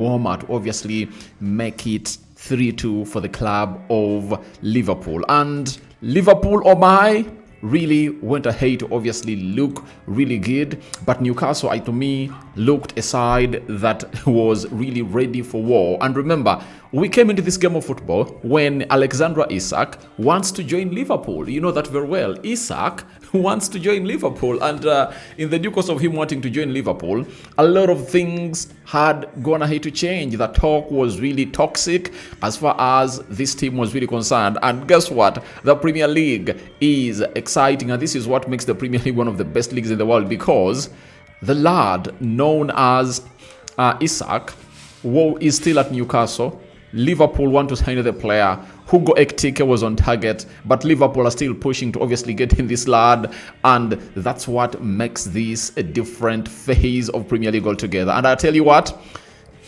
Ngumoha to obviously make it 3-2 for the club of Liverpool. And Liverpool, oh my, really went ahead to obviously look really good, but Newcastle, to me, looked a side that was really ready for war. And remember, we came into this game of football when Alexandra Isak wants to join Liverpool. You know that very well. Isak wants to join Liverpool, and in the due course of him wanting to join Liverpool, a lot of things had gone ahead to change. The talk was really toxic as far as this team was really concerned. And guess what? The Premier League is exciting, and this is what makes the Premier League one of the best leagues in the world, because the lad known as Isak is still at Newcastle. Liverpool want to sign the player. Hugo Ekitike was on target, but Liverpool are still pushing to obviously get in this lad, and that's what makes this a different phase of Premier League altogether. And I tell you what,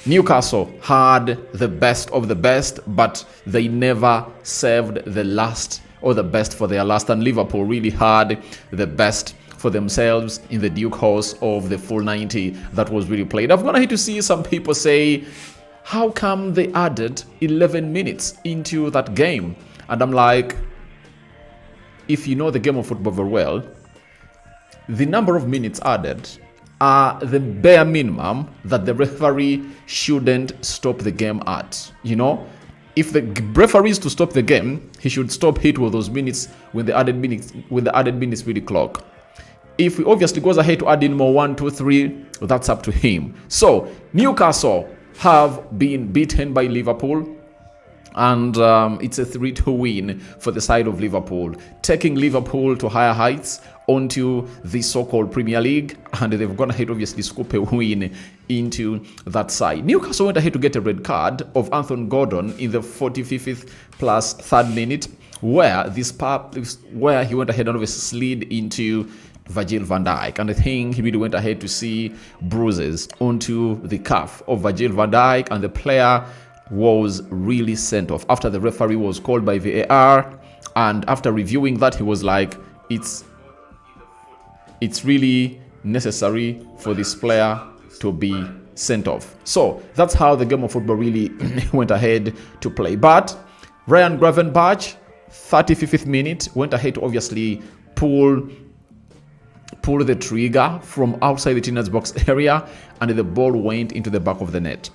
Newcastle had the best of the best, but they never saved the last or the best for their last, and Liverpool really had the best for themselves in the due course of the full 90 that was really played. I've gone ahead to see some people say, how come they added 11 minutes into that game? And I'm like, if you know the game of football very well, the number of minutes added are the bare minimum that the referee shouldn't stop the game at. You know, if the referee is to stop the game, he should stop it with those minutes when the added minutes really clock. If he obviously goes ahead to add in more 1, 2, 3, that's up to him. So Newcastle have been beaten by Liverpool, and it's a 3-2 win for the side of Liverpool, taking Liverpool to higher heights onto the so-called Premier League, and they've gone ahead obviously scoop a win into that side. Newcastle went ahead to get a red card of Anthony Gordon in the 45th plus 3rd minute, where he went ahead and obviously slid into Virgil van Dijk, and I think he really went ahead to see bruises onto the calf of Virgil van Dijk, and the player was really sent off after the referee was called by VAR, and after reviewing that, he was like, it's really necessary for this player to be sent off. So that's how the game of football really went ahead to play. But Ryan Gravenberch, 35th minute, went ahead to obviously pull the trigger from outside the Tina's box area, and the ball went into the back of the net.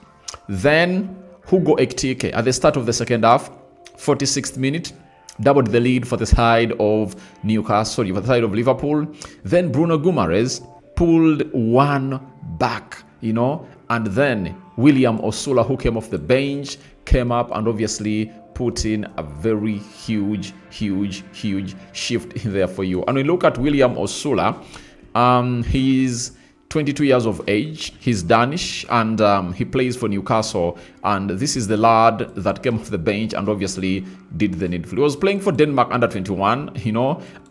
Then Hugo Ekitike at the start of the second half, 46th minute, doubled the lead for the side of Newcastle, for the side of Liverpool. Then Bruno Guimaraes pulled one back, and then William Osula, who came off the bench, came up and obviously put in a very huge shift in there for you. And we look at William Osula, he's 22 years of age, he's Danish, and he plays for Newcastle, and this is the lad that came off the bench and obviously did the needful. He was playing for Denmark under 21,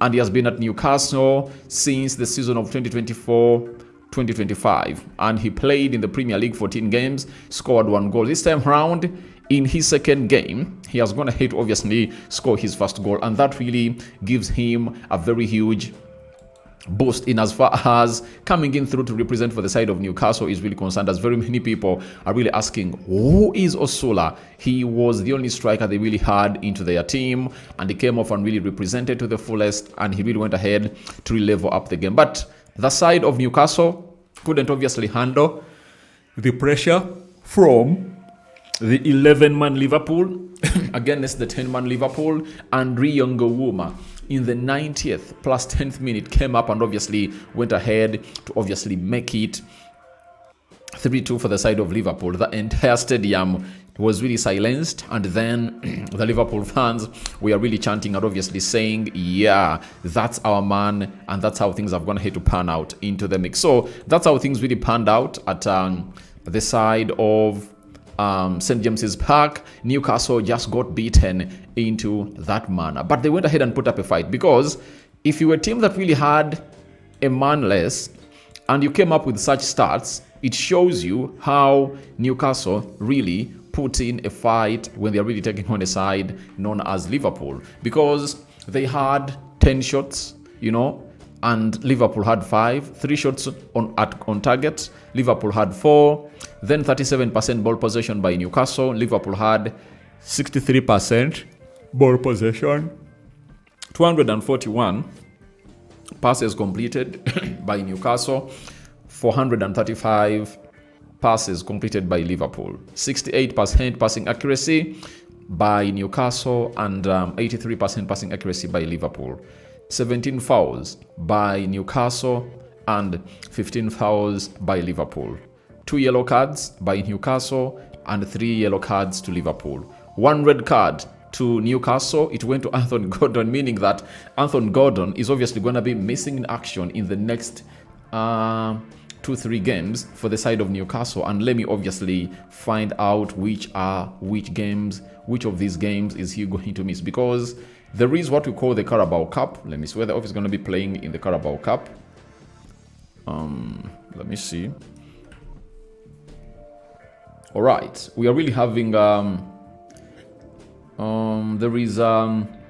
and he has been at Newcastle since the season of 2024-2025, and he played in the Premier League 14 games, scored 1 goal. This time round, in his second game, he has gone ahead to obviously score his first goal, and that really gives him a very huge boost in as far as coming in through to represent for the side of Newcastle is really concerned, as very many people are really asking, who is Osula? He was the only striker they really had into their team, and he came off and really represented to the fullest, and he really went ahead to really level up the game. But the side of Newcastle couldn't obviously handle the pressure from the 11-man Liverpool against the 10-man Liverpool, and Ngumoha in the 90th plus 10th minute came up and obviously went ahead to obviously make it 3-2 for the side of Liverpool. The entire stadium was really silenced, and then the Liverpool fans were really chanting and obviously saying, yeah, that's our man, and that's how things have gone ahead to pan out into the mix. So that's how things really panned out at the side of St. James's Park. Newcastle just got beaten into that manner, but they went ahead and put up a fight, because if you were a team that really had a man less and you came up with such stats, it shows you how Newcastle really put in a fight when they're really taking on a side known as Liverpool, because they had 10 shots, and Liverpool had 5. 3 shots on target, Liverpool had 4. Then 37% ball possession by Newcastle. Liverpool had 63% ball possession. 241 passes completed by Newcastle. 435 passes completed by Liverpool. 68% passing accuracy by Newcastle and 83% passing accuracy by Liverpool. 17 fouls by Newcastle and 15 fouls by Liverpool. 2 yellow cards by Newcastle and 3 yellow cards to Liverpool. 1 red card to Newcastle. It went to Anthony Gordon, meaning that Anthony Gordon is obviously going to be missing in action in the next 2-3 games for the side of Newcastle. And let me obviously find out which of these games is he going to miss, because there is what we call the Carabao Cup. Let me see whether is going to be playing in the Carabao Cup. Let me see. All right, we are really having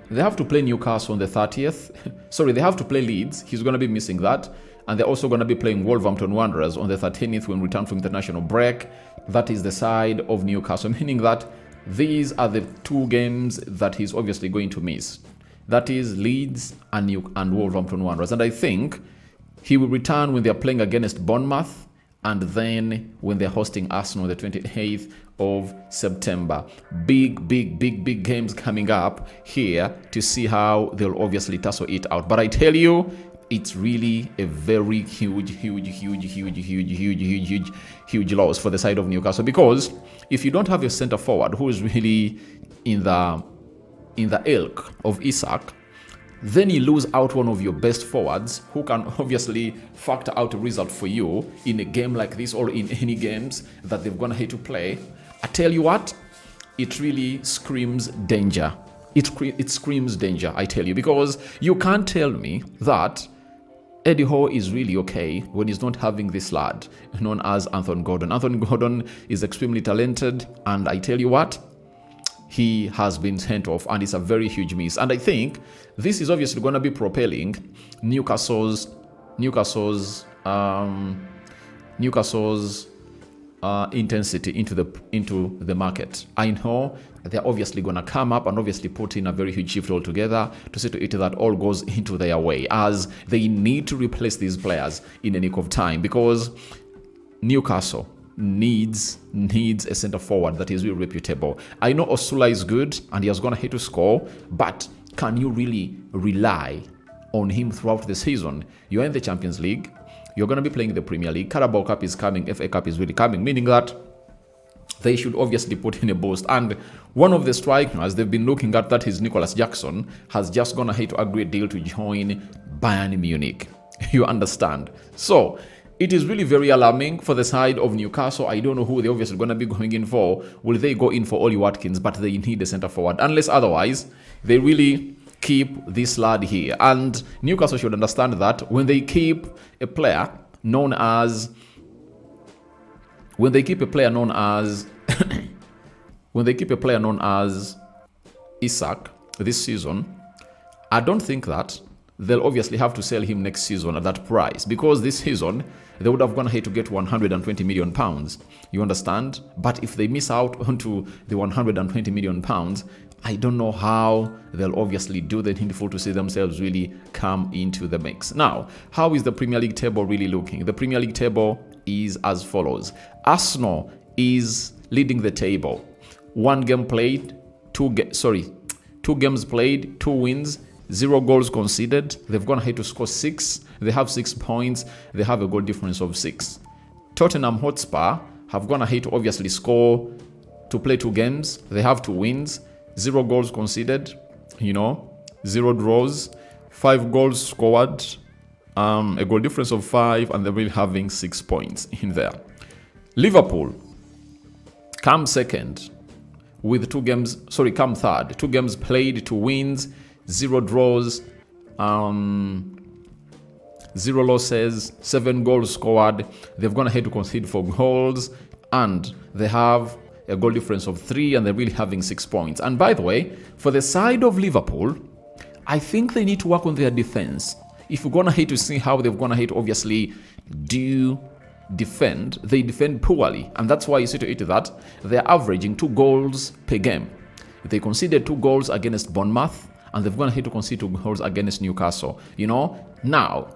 they have to play Newcastle on the 30th. Sorry, they have to play Leeds. He's going to be missing that. And they're also going to be playing Wolverhampton Wanderers on the 13th when we return from international break. That is the side of Newcastle, meaning that these are the 2 games that he's obviously going to miss. That is Leeds and Wolverhampton Wanderers. And I think he will return when they're playing against Bournemouth, and then when they're hosting Arsenal the 28th of September. Big games coming up here to see how they'll obviously tussle it out. But I tell you, it's really a very huge loss for the side of Newcastle, because if you don't have a center forward who is really in the ilk of Isak, then you lose out one of your best forwards who can obviously factor out a result for you in a game like this or in any games that they're going to have to play. I tell you what, it really screams danger. It screams danger, I tell you, because you can't tell me that Eddie Howe is really okay when he's not having this lad known as Anthony Gordon. Anthony Gordon is extremely talented, and I tell you what, he has been sent off, and it's a very huge miss. And I think this is obviously going to be propelling Newcastle's intensity into the market. I know they're obviously going to come up and obviously put in a very huge shift altogether to see to it that all goes into their way, as they need to replace these players in a nick of time, because Newcastle needs a center forward that is really reputable. I know Osula is good and he has gone ahead to score, but can you really rely on him throughout the season? You're in the Champions League, you're going to be playing the Premier League, Carabao Cup is coming, FA Cup is really coming, meaning that they should obviously put in a boost. And one of the strikers they've been looking at, that is Nicholas Jackson, has just gone ahead to agree a deal to join Bayern Munich. You understand? So it is really very alarming for the side of Newcastle. I don't know who they're obviously going to be going in for. Will they go in for Oli Watkins? But they need a center forward. Unless otherwise, they really keep this lad here. And Newcastle should understand that when they keep a player known as Isak this season, I don't think that they'll obviously have to sell him next season at that price, because this season they would have gone ahead to get 120 million pounds. You understand? But if they miss out onto the 120 million pounds, I don't know how they'll obviously do the needful to see themselves really come into the mix. Now, how is the Premier League table really looking? The Premier League table is as follows. Arsenal is leading the table. 1 game played, 2 games played, 2 wins, 0 goals conceded. They've gone ahead to score 6. They have 6 points. They have a goal difference of 6. Tottenham Hotspur have gone ahead to obviously score, to play 2 games. They have 2 wins, 0 goals conceded, 0 draws, 5 goals scored, a goal difference of 5, and they're really having 6 points in there. Liverpool come second with 2 games, come third. 2 games played, 2 wins, 0 draws, 0 losses, 7 goals scored. They've gone ahead to concede 4 goals, and they have a goal difference of 3, and they're really having 6 points. And by the way, for the side of Liverpool, I think they need to work on their defense. if you're gonna hate to see how they're gonna hate, obviously, defend, they defend poorly. And that's why you see to it that they're averaging 2 goals per game. They conceded 2 goals against Bournemouth, and they've gone ahead to concede 2 goals against Newcastle. Now,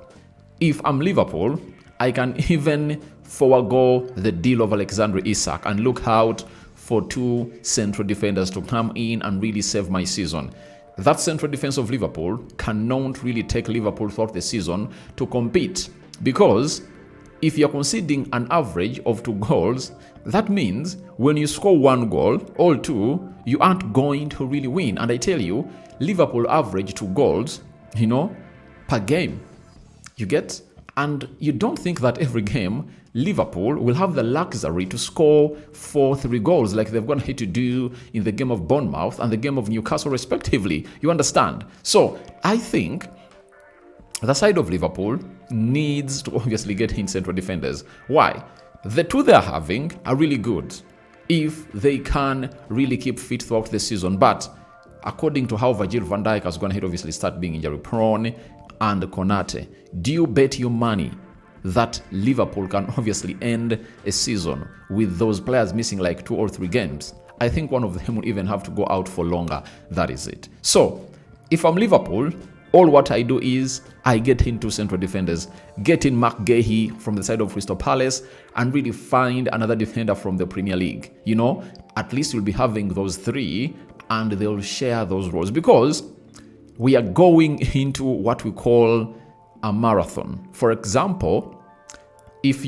if I'm Liverpool, I can even forego the deal of Alexander Isak and look out for 2 central defenders to come in and really save my season. That central defense of Liverpool cannot really take Liverpool throughout the season to compete, because if you're conceding an average of 2 goals, that means when you score 1 goal, all 2, you aren't going to really win. And I tell you, Liverpool average 2 goals, per game. You get? And you don't think that every game Liverpool will have the luxury to score 3 goals like they've gone ahead to do in the game of Bournemouth and the game of Newcastle respectively. You understand? So I think the side of Liverpool needs to obviously get in central defenders. Why? The 2 they're having are really good if they can really keep fit throughout the season. But according to how Virgil van Dijk has gone ahead, obviously start being injury prone, and Konate, do you bet your money that Liverpool can obviously end a season with those players missing like 2 or 3 games? I think one of them will even have to go out for longer. That is it. So if I'm Liverpool, all what I do is I get into central defenders, get in Mark Guehi from the side of Crystal Palace, and really find another defender from the Premier League. At least you'll be having those 3, and they'll share those roles, because we are going into what we call a marathon. For example, if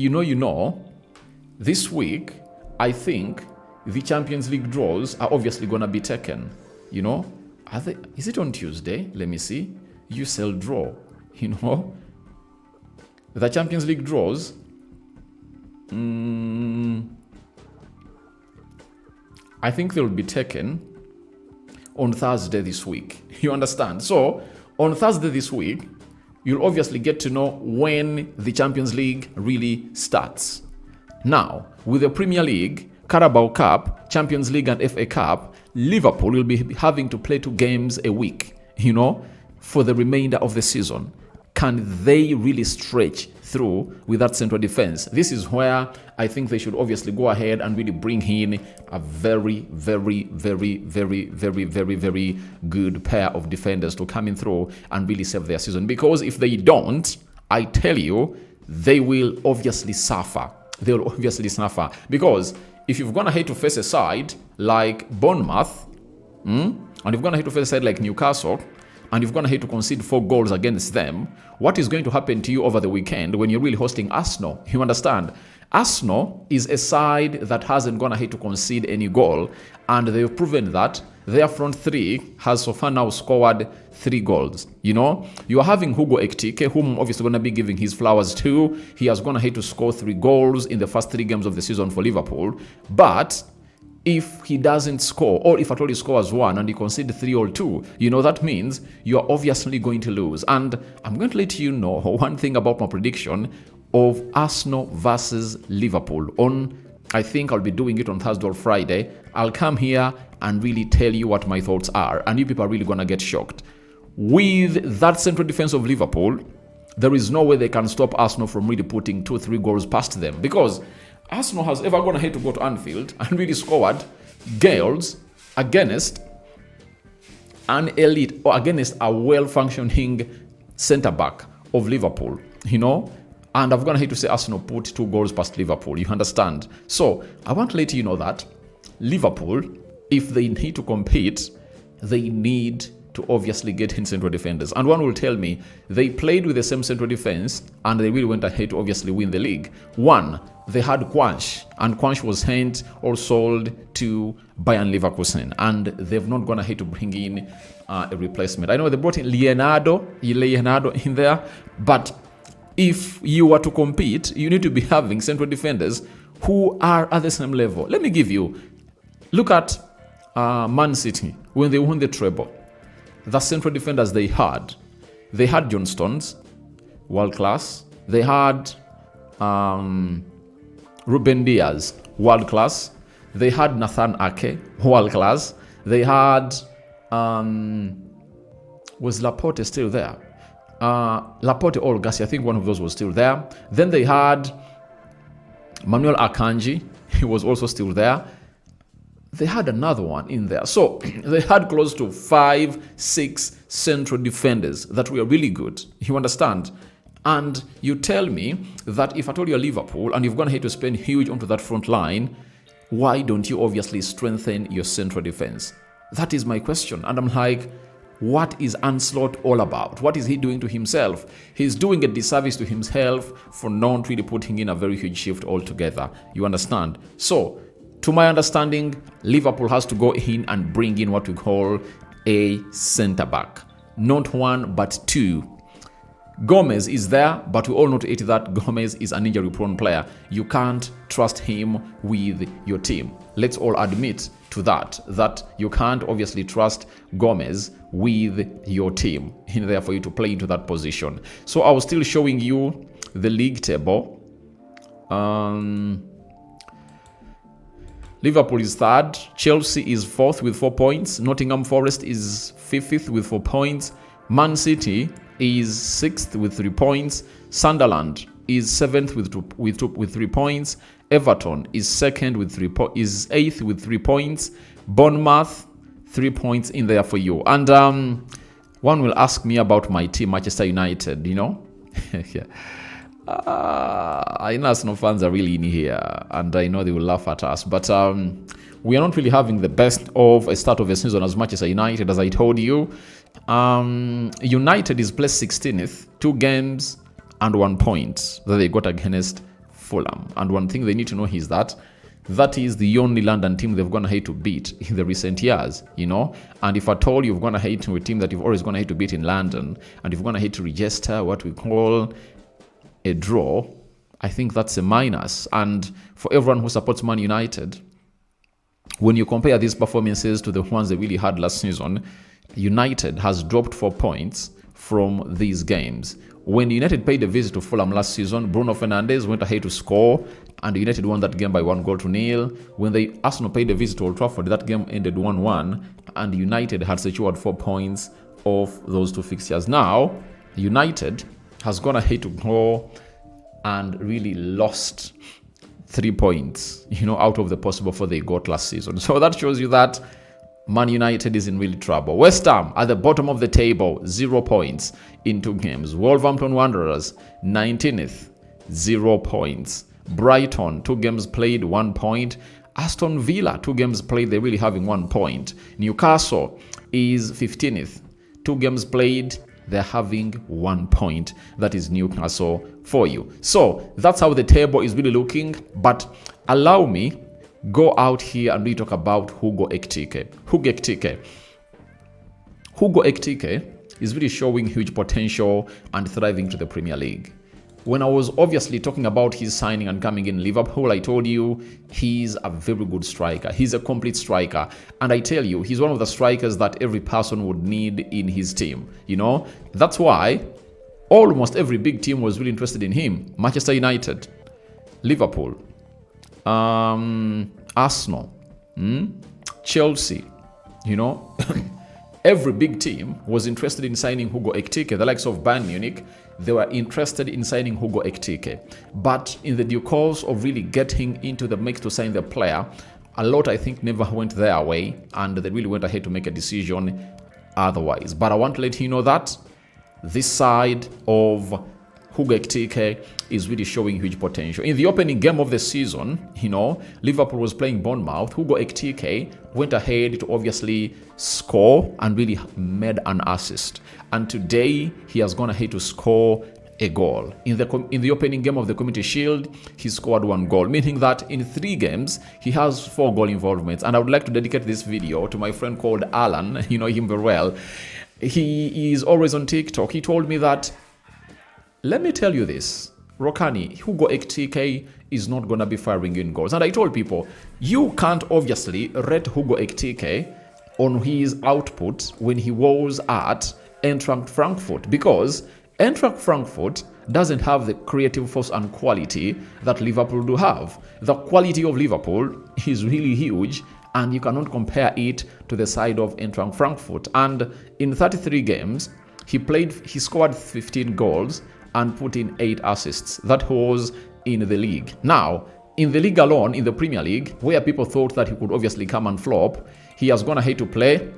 this week, I think the Champions League draws are obviously going to be taken. Is it on Tuesday? Let me see. UCL draw, the Champions League draws. I think they'll be taken on Thursday this week. You understand? So on Thursday this week, you'll obviously get to know when the Champions League really starts. Now, with the Premier League, Carabao Cup, Champions League and FA Cup, Liverpool will be having to play 2 games a week, for the remainder of the season. Can they really stretch through with that central defense? This is where I think they should obviously go ahead and really bring in a very, very, very, very, very, very, very good pair of defenders to come in through and really save their season. Because if they don't, I tell you, they will obviously suffer. They will obviously suffer. Because if you've gone ahead to face a side like Bournemouth, and you've gone ahead to face a side like Newcastle, and you've gone ahead to concede 4 goals against them, what is going to happen to you over the weekend when you're really hosting Arsenal? You understand? Arsenal is a side that hasn't gone ahead to concede any goal, and they've proven that their front 3 has so far now scored 3 goals. You are having Hugo Ekitike, whom obviously going to be giving his flowers to. He has gone ahead to score 3 goals in the first 3 games of the season for Liverpool. But if he doesn't score, or if at all he scores 1 and he concedes 3 or 2, that means you're obviously going to lose. And I'm going to let you know one thing about my prediction of Arsenal versus Liverpool. I think I'll be doing it on Thursday or Friday. I'll come here and really tell you what my thoughts are, and you people are really going to get shocked. With that central defense of Liverpool, there is no way they can stop Arsenal from really putting 2-3 goals past them, because Arsenal has ever gone ahead to go to Anfield and really scored goals against an elite or against a well-functioning centre-back of Liverpool, And I've gone ahead to say Arsenal put 2 goals past Liverpool. You understand? So I want to let you know that Liverpool, if they need to compete, they need to obviously get in central defenders. And one will tell me they played with the same central defense and they really went ahead to obviously win the league. One, they had Quanch, and Quanch was sent or sold to Bayern Leverkusen, and they've not gone ahead to bring in a replacement. I know they brought in Leonardo in there, but if you were to compete, you need to be having central defenders who are at the same level. Let me give you, look at Man City when they won the treble. The central defenders they had John Stones, world class. They had Ruben Diaz, world class. They had Nathan Ake, world class. They had was Laporte still there? Laporte or Gassi, I think one of those was still there. Then they had Manuel Akanji, he was also still there. They had another one in there. So they had close to 5-6 central defenders that were really good. You understand? And you tell me that if I told you Liverpool and you've gone ahead to spend huge onto that front line, why don't you obviously strengthen your central defense? That is my question. And I'm like, what is Ancelotti all about? What is he doing to himself? He's doing a disservice to himself for not really putting in a very huge shift altogether. You understand? So, to my understanding, Liverpool has to go in and bring in what we call a centre-back. Not one, but two. Gomez is there, but we all know to it that Gomez is an injury-prone player. You can't trust him with your team. Let's all admit to that you can't obviously trust Gomez with your team in there for you to play into that position. So I was still showing you the league table. Liverpool is third. Chelsea is fourth with 4 points. Nottingham Forest is fifth with 4 points. Man City is 6th with 3 points. Sunderland is 7th with 3 points. Everton is 2nd with 8th with 3 points. Bournemouth 3 points in there for you. And one will ask me about my team, Manchester United. You know, yeah. I know Arsenal fans are really in here, and I know they will laugh at us. But we are not really having the best of a start of a season as Manchester United, as I told you. United is placed 16th, 2 games and 1 point that they got against Fulham. And one thing they need to know is that is the only London team they've gone ahead to beat in the recent years, you know. And if at all you've gone ahead to a team that you've always gone ahead to beat in London, and you've gone ahead to register what we call a draw, I think that's a minus. And for everyone who supports Man United, when you compare these performances to the ones they really had last season, United has dropped 4 points from these games. When United paid a visit to Fulham last season, Bruno Fernandes went ahead to score, and United won that game by 1-0. When Arsenal paid a visit to Old Trafford, that game ended 1-1, and United had secured 4 points of those 2 fixtures. Now, United has gone ahead to go and really lost 3 points, you know, out of the possible 4 they got last season. So that shows you that Man United is in really trouble. West Ham at the bottom of the table, 0 points in 2 games. Wolverhampton Wanderers, 19th, 0 points. Brighton, 2 games played, 1 point. Aston Villa, 2 games played, they're really having 1 point. Newcastle is 15th, 2 games played, they're having 1 point. That is Newcastle for you. So that's how the table is really looking. But allow me go out here and we talk about Hugo Ekitike. Hugo Ekitike is really showing huge potential and thriving to the Premier League. When I was obviously talking about his signing and coming in Liverpool, I told you he's a very good striker. He's a complete striker. And I tell you, he's one of the strikers that every person would need in his team. You know, that's why almost every big team was really interested in him. Manchester United, Liverpool, Arsenal, Chelsea, you know. Every big team was interested in signing Hugo Ekitike. The likes of Bayern Munich, they were interested in signing Hugo Ekitike. But in the due course of really getting into the mix to sign the player, a lot, I think, never went their way, and they really went ahead to make a decision otherwise. But I want to let you know that this side of Hugo Ekitike is really showing huge potential. In the opening game of the season, you know, Liverpool was playing Bournemouth. Hugo Ekitike went ahead to obviously score and really made an assist. And today, he has gone ahead to score a goal. In the opening game of the Community Shield, he scored 1 goal, meaning that in 3 games, he has 4 goal involvements. And I would like to dedicate this video to my friend called Alan. You know him very well. He is always on TikTok. He told me that, let me tell you this, Rokani, Hugo Ekitike is not going to be firing in goals. And I told people, you can't obviously rate Hugo Ekitike on his output when he was at Eintracht Frankfurt, because Eintracht Frankfurt doesn't have the creative force and quality that Liverpool do have. The quality of Liverpool is really huge, and you cannot compare it to the side of Eintracht Frankfurt. And in 33 games, He scored 15 goals and put in 8 assists. That was in the league. Now, in the league alone, in the Premier League, where people thought that he could obviously come and flop, he has gone ahead to play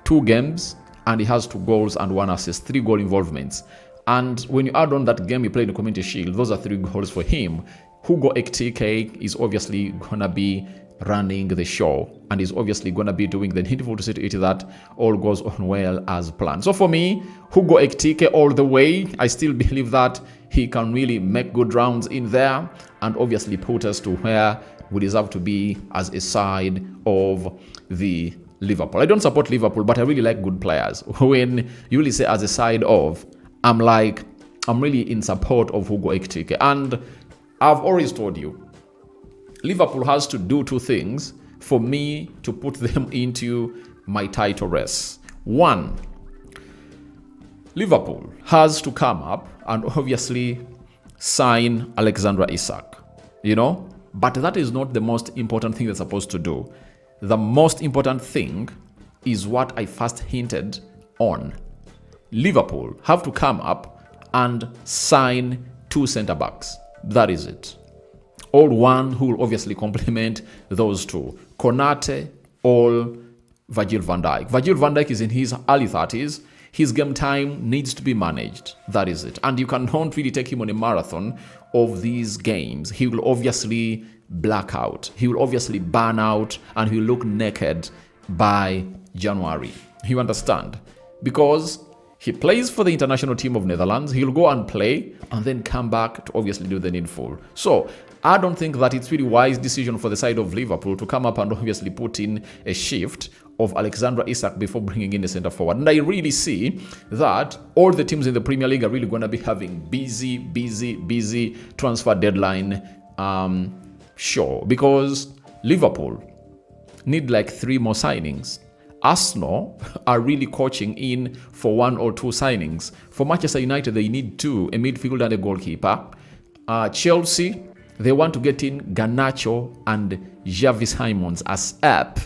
2 games and he has 2 goals and 1 assist, 3 goal involvements. And when you add on that game he played in the Community Shield, those are 3 goals for him. Hugo Ekitike is obviously going to be running the show and is obviously going to be doing the needful to see to it that all goes on well as planned. So for me, Hugo Ekitike all the way. I still believe that he can really make good rounds in there and obviously put us to where we deserve to be as a side of the Liverpool. I don't support Liverpool, but I really like good players. When you really say as a side of, I'm really in support of Hugo Ekitike. And I've always told you, Liverpool has to do 2 things for me to put them into my title race. 1, Liverpool has to come up and obviously sign Alexander Isak, but that is not the most important thing they're supposed to do. The most important thing is what I first hinted on. Liverpool have to come up and sign 2 centre-backs. That is it. Or one who will obviously complement those 2. Konate or Virgil van Dijk. Virgil van Dijk is in his early 30s. His game time needs to be managed. That is it. And you cannot really take him on a marathon of these games. He will obviously black out. He will obviously burn out and he will look naked by January. You understand? Because he plays for the international team of Netherlands. He'll go and play and then come back to obviously do the needful. So I don't think that it's really wise decision for the side of Liverpool to come up and obviously put in a shift of Alexander Isak before bringing in the centre forward. And I really see that all the teams in the Premier League are really going to be having busy transfer deadline show, because Liverpool need like 3 more signings. Arsenal are really coaching in for 1 or 2 signings. For Manchester United, they need 2, a midfielder and a goalkeeper. Chelsea, they want to get in Garnacho and Xavi Simons as app,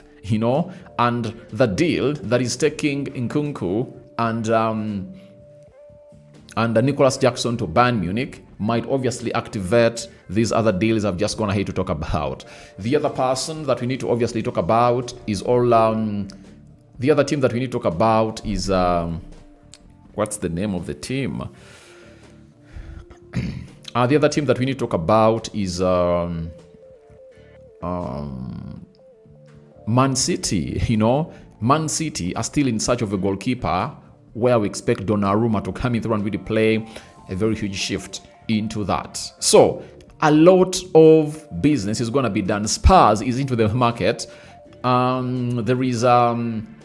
and the deal that is taking Nkunku and Nicholas Jackson to Bayern Munich might obviously activate these other deals I've just gone ahead to talk about. The other person that we need to obviously talk about is the other team that we need to talk about is what's the name of the team? The other team that we need to talk about is Man City. Man City are still in search of a goalkeeper, where we expect Donnarumma to come in through and really play a very huge shift into that. So a lot of business is going to be done. Spurs is into the market. There is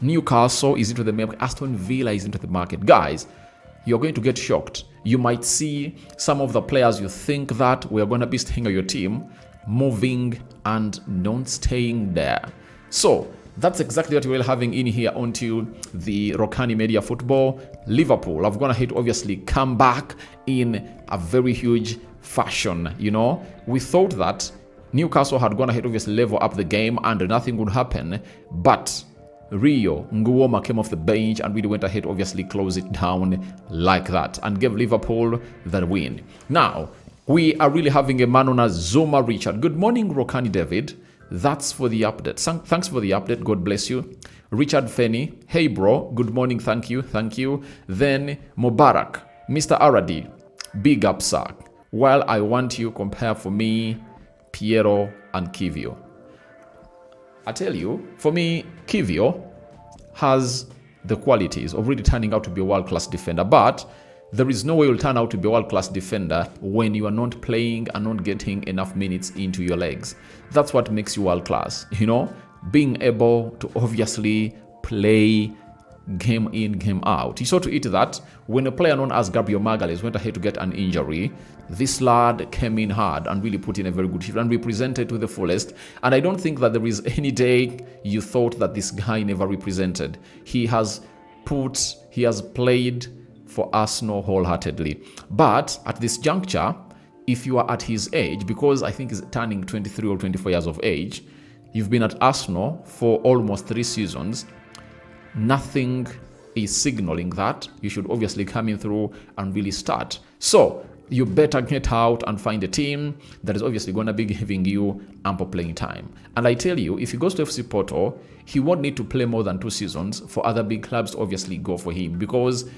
Newcastle is into the market. Aston Villa is into the market. Guys, you're going to get shocked. You might see some of the players you think that we're going to be staying on your team moving and not staying there. So that's exactly what we're having in here onto the Rokani Media Football. Liverpool have gone ahead to obviously come back in a very huge fashion. We thought that Newcastle had gone ahead to obviously level up the game and nothing would happen, but Ngumoha came off the bench and really went ahead to obviously close it down like that and gave Liverpool the win. Now, we are really having a man on as Zuma Richard. Good morning, Rokani David. That's for the update. Thanks for the update. God bless you. Richard Fenny. Hey, bro. Good morning. Thank you. Then Mubarak. Mr. Aradi. Big up, sir. While I want you, compare for me Piero and Kivio. I tell you, for me, Kivio has the qualities of really turning out to be a world-class defender, but there is no way you'll turn out to be a world-class defender when you are not playing and not getting enough minutes into your legs. That's what makes you world-class, being able to obviously play game in, game out. You saw to it that when a player known as Gabriel Magalhaes went ahead to get an injury, this lad came in hard and really put in a very good shift and represented to the fullest. And I don't think that there is any day you thought that this guy never represented. He has played for Arsenal wholeheartedly. But at this juncture, if you are at his age, because I think he's turning 23 or 24 years of age, you've been at Arsenal for almost 3 seasons, nothing is signaling that you should obviously come in through and really start. So you better get out and find a team that is obviously going to be giving you ample playing time. And I tell you, if he goes to FC Porto, he won't need to play more than 2 seasons for other big clubs to obviously go for him, because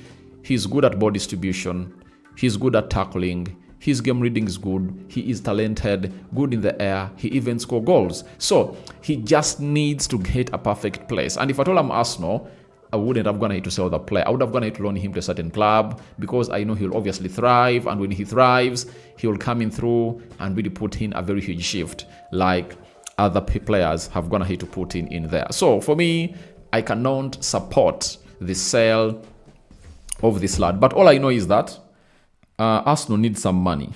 he's good at ball distribution, he's good at tackling, his game reading is good, he is talented, good in the air, he even scores goals. So he just needs to get a perfect place. And if I told him Arsenal, I wouldn't have gone ahead to sell the player. I would have gone ahead to loan him to a certain club, because I know he'll obviously thrive, and when he thrives, he'll come in through and really put in a very huge shift, like other players have gone ahead to put in there. So for me, I cannot support the sale of this lad. But all I know is that Arsenal needs some money.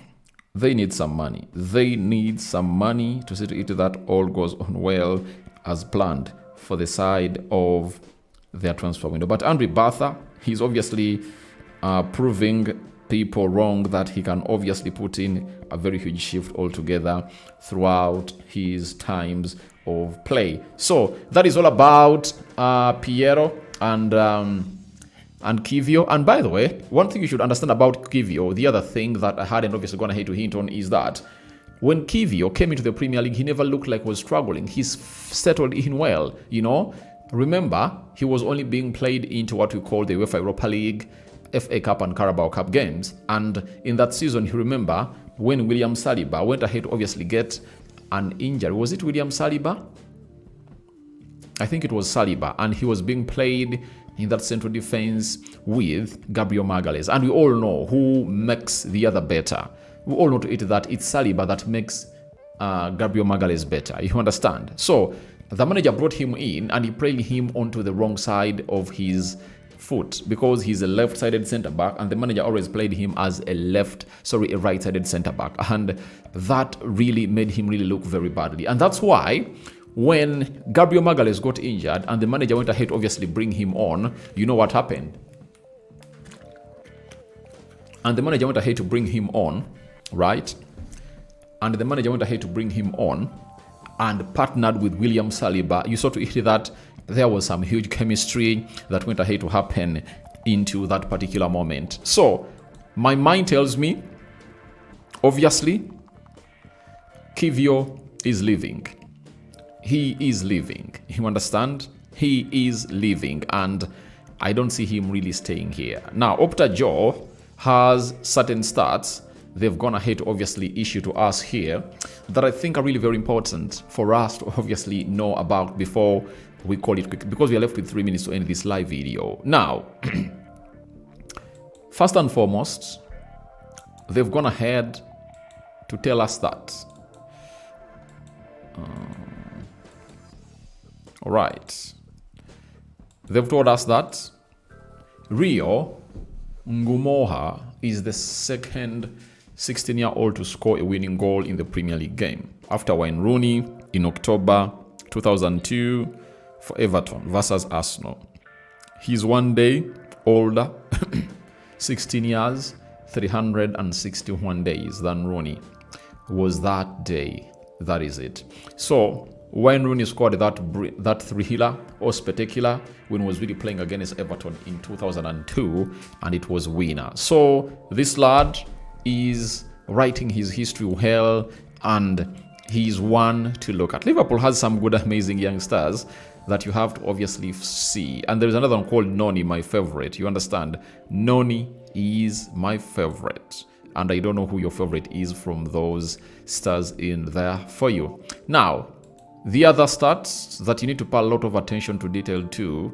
They need some money. They need some money to see to it that all goes on well as planned for the side of their transfer window. But Andre Bartha, he's obviously proving people wrong that he can obviously put in a very huge shift altogether throughout his times of play. So that is all about Piero and Kivio. And by the way, one thing you should understand about Kivio, the other thing that I hadn't obviously gone ahead to hint on, is that when Kivio came into the Premier League, he never looked like he was struggling. He's settled in well, you know. Remember, he was only being played into what we call the UEFA Europa League, FA Cup and Carabao Cup games. And in that season, you remember when William Saliba went ahead to obviously get an injury. Was it William Saliba? I think it was Saliba. And he was being played in that central defense with Gabriel Magalhaes. And we all know who makes the other better. We all know to it that it's Saliba that makes Gabriel Magalhaes better. You understand? So the manager brought him in and he played him onto the wrong side of his foot, because he's a left-sided centre-back, and the manager always played him as a right-sided centre-back, and that really made him really look very badly. And that's why when Gabriel Magalhaes got injured and the manager went ahead to obviously bring him on, you know what happened? And the manager went ahead to bring him on, right? And the manager went ahead to bring him on and partnered with William Saliba. You saw to it that there was some huge chemistry that went ahead to happen into that particular moment. So my mind tells me, obviously, Kivio is leaving. He is leaving. You understand? He is leaving, and I don't see him really staying here. Now, Opta Joe has certain stats they've gone ahead to obviously issue to us here that I think are really very important for us to obviously know about before we call it quick, because we are left with 3 minutes to end this live video. Now, first and foremost, they've gone ahead to tell us that. All right. They've told us that Rio Ngumoha is the second 16-year-old to score a winning goal in the Premier League game, after Wayne Rooney in October 2002 for Everton versus Arsenal. He's 1 day older, 16 years, 361 days than Rooney was that day. That is it. So Wayne Rooney scored that thriller or spectacular when he was really playing against Everton in 2002, and it was winner. So this lad is writing his history well, and he's one to look at. Liverpool has some good, amazing youngsters that you have to obviously see. And there's another one called Noni, my favorite. You understand? Noni is my favorite. And I don't know who your favorite is from those stars in there for you. Now, the other stats that you need to pay a lot of attention to detail to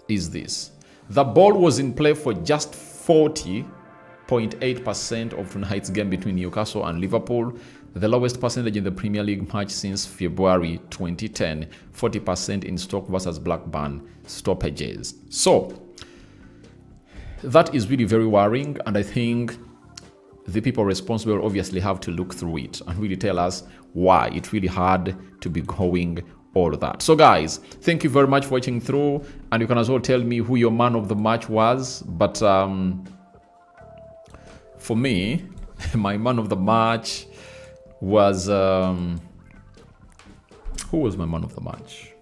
is this. The ball was in play for just 40.8% of tonight's game between Newcastle and Liverpool, the lowest percentage in the Premier League match since February 2010, 40% in Stoke versus Blackburn stoppages. So that is really very worrying, and I think the people responsible obviously have to look through it and really tell us why it really had to be going all that. So guys, thank you very much for watching through, and you can as well tell me who your man of the match was. But for me, my man of the match was who was my man of the match?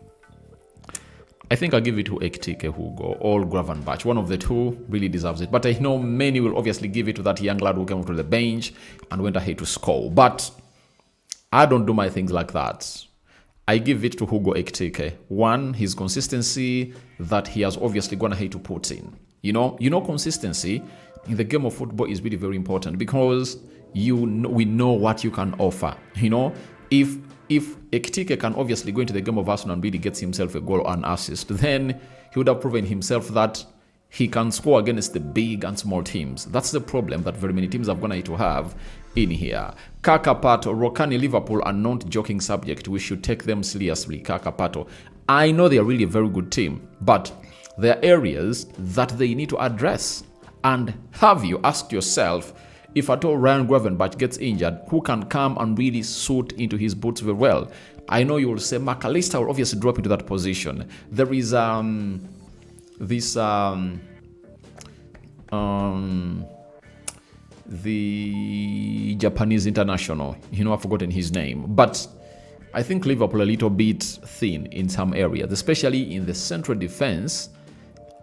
I think I'll give it to Ekitike, Hugo, or Gravenbach. One of the two really deserves it. But I know many will obviously give it to that young lad who came to the bench and went ahead to score. But I don't do my things like that. I give it to Hugo Ekitike. One, his consistency that he has obviously gone ahead to put in. You know, consistency in the game of football is really very important because we know what you can offer. If Ekitike can obviously go into the game of Arsenal and really gets himself a goal or an assist, then he would have proven himself that he can score against the big and small teams. That's the problem that very many teams have gone to have in here. Kakapato, Rokani, Liverpool are not joking subject. We should take them seriously. Kakapato, I know they are really a very good team, but there are areas that they need to address. And have you asked yourself, if at all Ryan Gravenbach gets injured, who can come and really suit into his boots very well? I know you will say McAllister will obviously drop into that position. There is the Japanese international, I've forgotten his name, but I think Liverpool a little bit thin in some areas, especially in the central defense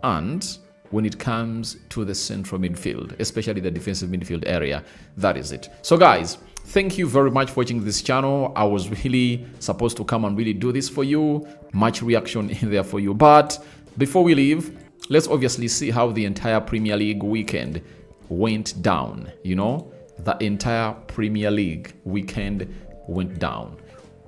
and when it comes to the central midfield, especially the defensive midfield area. That is it. So guys, thank you very much for watching this channel. I was really supposed to come and really do this for you. Much reaction in there for you. But before we leave, let's obviously see how the entire Premier League weekend went down. The entire Premier League weekend went down.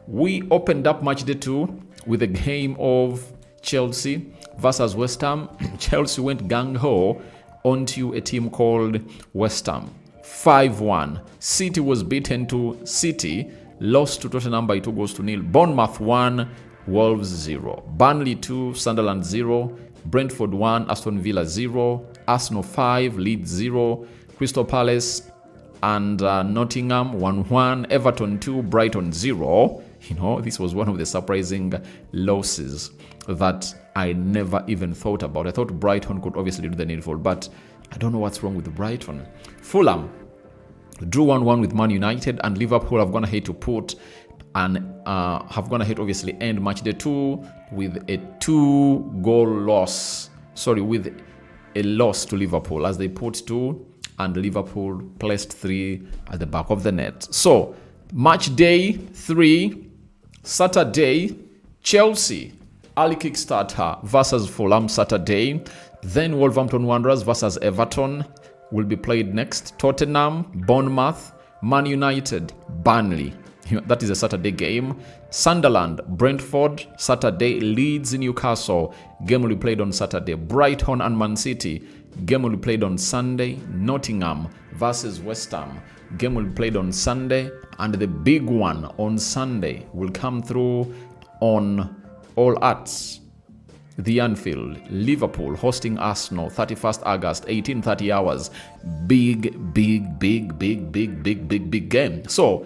We opened up match day 2 with a game of Chelsea versus West Ham. Chelsea went gung-ho onto a team called West Ham. 5-1. City was beaten to City, lost to Tottenham by 2-0. Bournemouth 1, Wolves 0. Burnley 2, Sunderland 0. Brentford 1, Aston Villa 0. Arsenal 5, Leeds 0. Crystal Palace and Nottingham 1-1. Everton 2, Brighton 0. This was one of the surprising losses that I never even thought about. I thought Brighton could obviously do the needful, but I don't know what's wrong with Brighton. Fulham drew 1-1 with Man United, and Liverpool have gone ahead to put and have gone ahead obviously end match day 2 with a 2-goal loss. With a loss to Liverpool as they put 2 and Liverpool placed 3 at the back of the net. So match day 3, Saturday, Chelsea early kickstarter versus Fulham Saturday. Then Wolverhampton Wanderers versus Everton will be played next. Tottenham, Bournemouth, Man United, Burnley. That is a Saturday game. Sunderland, Brentford, Saturday. Leeds, Newcastle. Game will be played on Saturday. Brighton and Man City. Game will be played on Sunday. Nottingham versus West Ham. Game will be played on Sunday. And the big one on Sunday will come through on All Arts, the Anfield. Liverpool hosting Arsenal, 31st August, 18:30 hours. Big game. So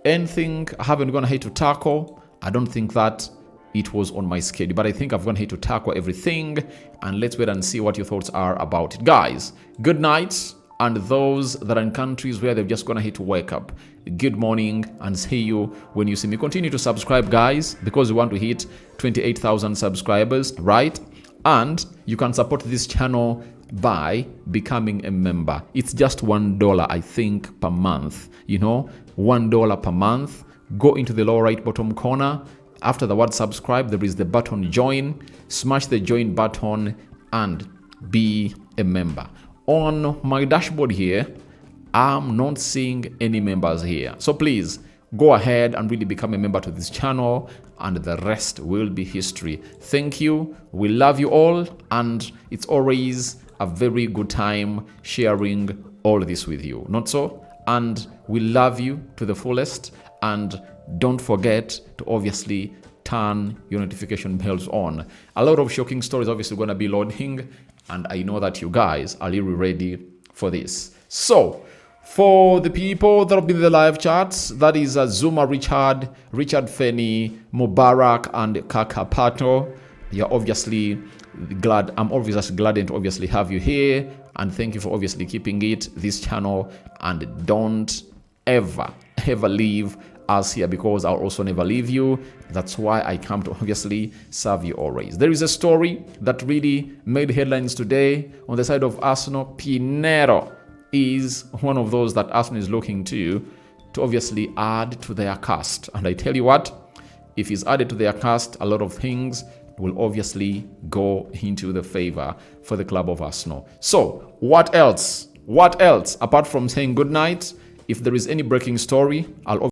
anything I haven't gone ahead to tackle, I don't think that it was on my schedule, but I think I've gone ahead to tackle everything, and let's wait and see what your thoughts are about it. Guys, good night. And those that are in countries where they've just gone ahead to wake up, good morning, and see you when you see me. Continue to subscribe, guys, because we want to hit 28,000 subscribers, right? And you can support this channel by becoming a member. It's just $1, I think, per month. $1 per month. Go into the lower right bottom corner. After the word subscribe, there is the button join. Smash the join button and be a member. On my dashboard here, I'm not seeing any members here. So please go ahead and really become a member to this channel, and the rest will be history. Thank you. We love you all, and it's always a very good time sharing all this with you. Not so? And we love you to the fullest, and don't forget to obviously turn your notification bells on. A lot of shocking stories obviously going to be loading, and I know that you guys are really ready for this. So for the people that will be in the live chats, that is Zuma Richard, Richard Feni, Mubarak, and Kakapato. You're obviously glad. I'm obviously glad to obviously have you here, and thank you for obviously keeping it this channel, and don't ever leave us here, because I'll also never leave you. That's why I come to obviously serve you always. There is a story that really made headlines today on the side of Arsenal. Pinero is one of those that Arsenal is looking to obviously add to their cast. And I tell you what, if he's added to their cast, a lot of things will obviously go into the favor for the club of Arsenal. So what else? What else? Apart from saying good night, if there is any breaking story, I'll